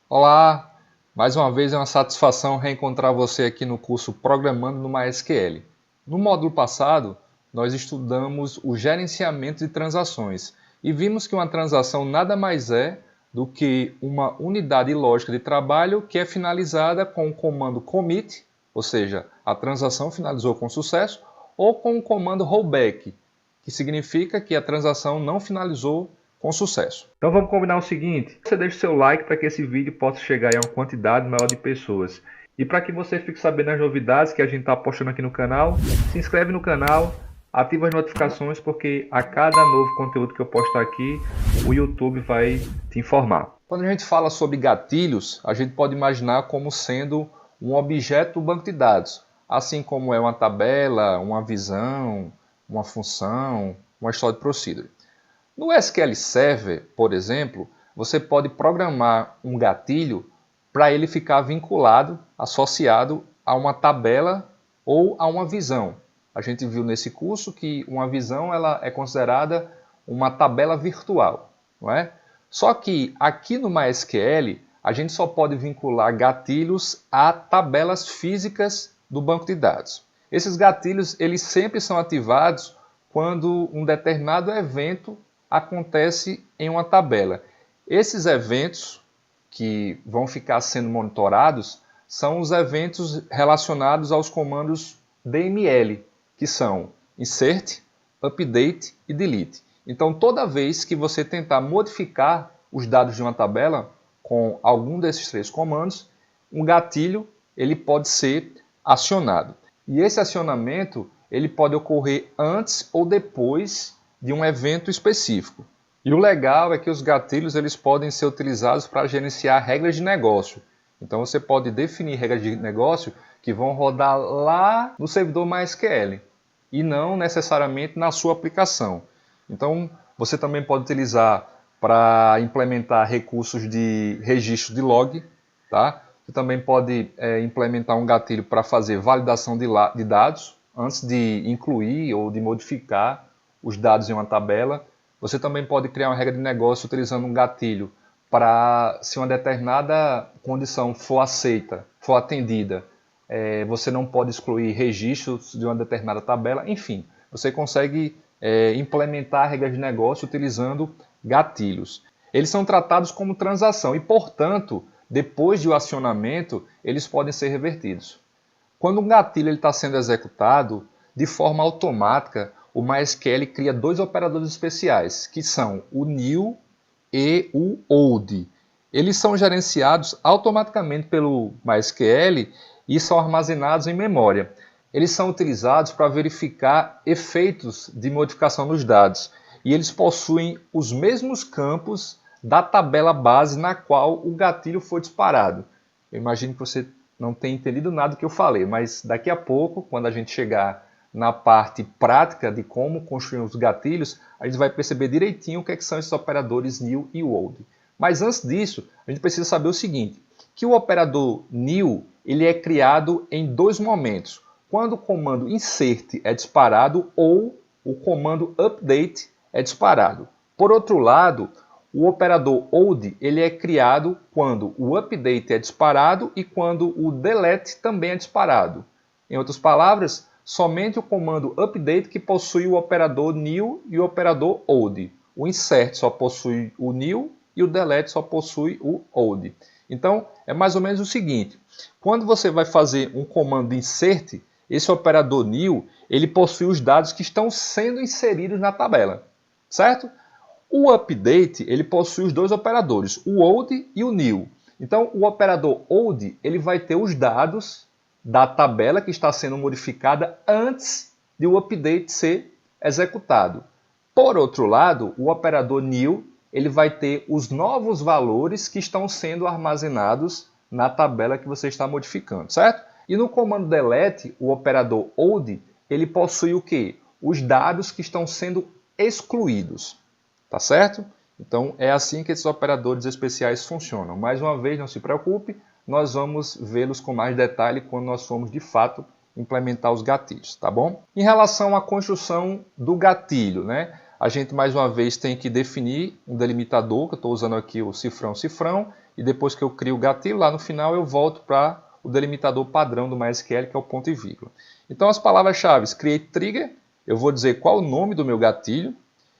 Olá, mais uma vez é uma satisfação reencontrar você aqui no curso Programando no MySQL. No módulo passado, nós estudamos o gerenciamento de transações e vimos que uma transação nada mais é do que uma unidade lógica de trabalho que é finalizada com o comando commit, ou seja, a transação finalizou com sucesso, ou com o comando rollback, que significa que a transação não finalizou com sucesso. Então vamos combinar o seguinte, você deixa o seu like para que esse vídeo possa chegar a uma quantidade maior de pessoas. E para que você fique sabendo das novidades que a gente está postando aqui no canal, se inscreve no canal, ativa as notificações, porque a cada novo conteúdo que eu postar aqui, o YouTube vai te informar. Quando a gente fala sobre gatilhos, a gente pode imaginar como sendo um objeto do banco de dados, assim como é uma tabela, uma visão, uma função, uma stored procedure. No SQL Server, por exemplo, você pode programar um gatilho para ele ficar vinculado, associado a uma tabela ou a uma visão. A gente viu nesse curso que uma visão ela é considerada uma tabela virtual, não é? Só que aqui no MySQL a gente só pode vincular gatilhos a tabelas físicas do banco de dados. Esses gatilhos eles sempre são ativados quando um determinado evento acontece em uma tabela. Esses eventos que vão ficar sendo monitorados são os eventos relacionados aos comandos DML, que são insert, update e delete. Então, toda vez que você tentar modificar os dados de uma tabela com algum desses três comandos, um gatilho ele pode ser acionado. E esse acionamento ele pode ocorrer antes ou depois de um evento específico. E o legal é que os gatilhos eles podem ser utilizados para gerenciar regras de negócio. Então você pode definir regras de negócio que vão rodar lá no servidor MySQL e não necessariamente na sua aplicação. Então você também pode utilizar para implementar recursos de registro de log, tá? Você também pode implementar um gatilho para fazer validação de dados antes de incluir ou de modificar os dados em uma tabela. Você também pode criar uma regra de negócio utilizando um gatilho para, se uma determinada condição for aceita, for atendida, você não pode excluir registros de uma determinada tabela. Enfim, você consegue implementar regras de negócio utilizando gatilhos. Eles são tratados como transação e, portanto, depois do acionamento, eles podem ser revertidos. Quando um gatilho está sendo executado, de forma automática, o MySQL cria dois operadores especiais, que são o new e o old. Eles são gerenciados automaticamente pelo MySQL e são armazenados em memória. Eles são utilizados para verificar efeitos de modificação nos dados e eles possuem os mesmos campos da tabela base na qual o gatilho foi disparado. Eu imagino que você não tenha entendido nada do que eu falei, mas daqui a pouco, quando a gente chegar na parte prática de como construir os gatilhos, a gente vai perceber direitinho o que são esses operadores new e old. Mas antes disso, a gente precisa saber o seguinte, que o operador new ele é criado em dois momentos, quando o comando insert é disparado ou o comando update é disparado. Por outro lado, o operador old ele é criado quando o update é disparado e quando o delete também é disparado. Em outras palavras, somente o comando update que possui o operador new e o operador old. O insert só possui o new e o delete só possui o old. Então, é mais ou menos o seguinte, quando você vai fazer um comando insert, esse operador new, ele possui os dados que estão sendo inseridos na tabela, certo? O update, ele possui os dois operadores, o old e o new. Então, o operador old, ele vai ter os dados da tabela que está sendo modificada antes de o update ser executado. Por outro lado, o operador new, ele vai ter os novos valores que estão sendo armazenados na tabela que você está modificando, certo? E no comando delete, o operador old, ele possui o quê? Os dados que estão sendo excluídos. Tá certo? Então é assim que esses operadores especiais funcionam. Mais uma vez, não se preocupe, nós vamos vê-los com mais detalhe quando nós formos de fato implementar os gatilhos, tá bom? Em relação à construção do gatilho, né? a gente mais uma vez tem que definir um delimitador, que eu estou usando aqui o cifrão, e depois que eu crio o gatilho, lá no final eu volto para o delimitador padrão do MySQL, que é o ponto e vírgula. Então as palavras-chave, create trigger, eu vou dizer qual o nome do meu gatilho,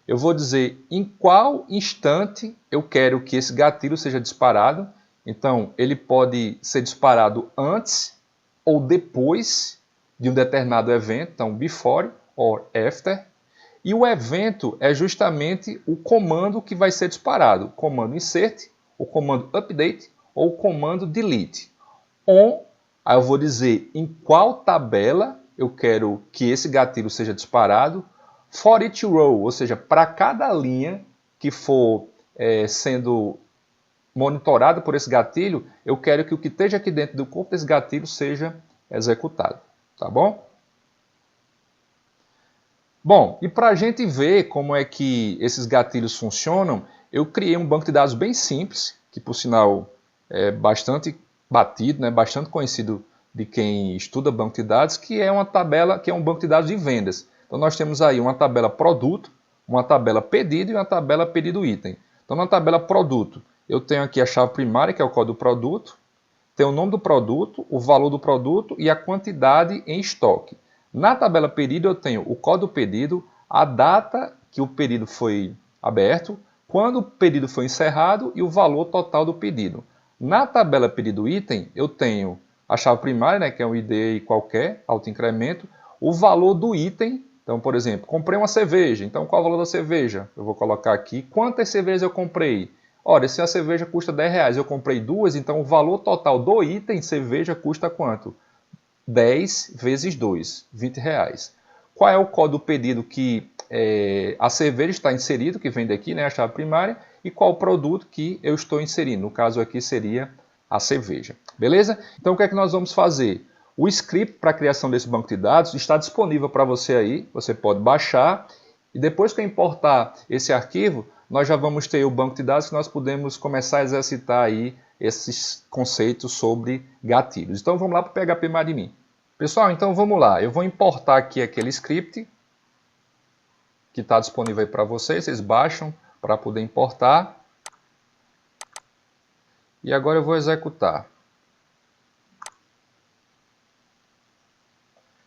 eu vou dizer em qual instante eu quero que esse gatilho seja disparado. Então ele pode ser disparado antes ou depois de um determinado evento, então before or after. E o evento é justamente o comando que vai ser disparado, o comando insert, o comando update ou o comando delete. On, aí eu vou dizer em qual tabela eu quero que esse gatilho seja disparado. For each row, ou seja, para cada linha que for sendo monitorada por esse gatilho, eu quero que o que esteja aqui dentro do corpo desse gatilho seja executado. Tá bom? Bom, e para a gente ver como é que esses gatilhos funcionam, eu criei um banco de dados bem simples, que por sinal é bastante batido, né, bastante conhecido de quem estuda banco de dados, que é uma tabela, que é um banco de dados de vendas. Então nós temos aí uma tabela produto, uma tabela pedido e uma tabela pedido item. Então na tabela produto, eu tenho aqui a chave primária, que é o código do produto, tem o nome do produto, o valor do produto e a quantidade em estoque. Na tabela pedido eu tenho o código do pedido, a data que o pedido foi aberto, quando o pedido foi encerrado e o valor total do pedido. Na tabela pedido item eu tenho a chave primária, né, que é um ID qualquer, autoincremento, o valor do item. Então, por exemplo, comprei uma cerveja, então qual é o valor da cerveja? Eu vou colocar aqui quantas cervejas eu comprei. Ora, se a cerveja custa R$10, eu comprei duas, então o valor total do item cerveja custa quanto? 10 vezes 2, R$20. Qual é o código do pedido que a cerveja está inserido, que vem daqui, né, a chave primária, e qual o produto que eu estou inserindo? No caso aqui seria a cerveja. Beleza? Então o que é que nós vamos fazer? O script para a criação desse banco de dados está disponível para você aí, você pode baixar, e depois que eu importar esse arquivo, nós já vamos ter o banco de dados que nós podemos começar a exercitar aí esses conceitos sobre gatilhos. Então vamos lá para o PHP MyAdmin. Pessoal, então vamos lá. Eu vou importar aqui aquele script que está disponível aí para vocês. Vocês baixam para poder importar. E agora eu vou executar.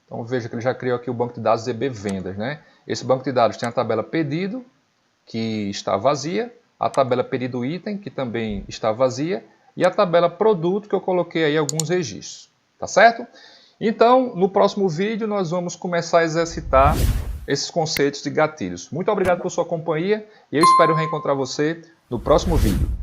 Então veja que ele já criou aqui o banco de dados DB Vendas, né? Esse banco de dados tem a tabela pedido, que está vazia, a tabela pedido item, que também está vazia, e a tabela produto, que eu coloquei aí alguns registros. Tá certo? Então, no próximo vídeo, nós vamos começar a exercitar esses conceitos de gatilhos. Muito obrigado por sua companhia e eu espero reencontrar você no próximo vídeo.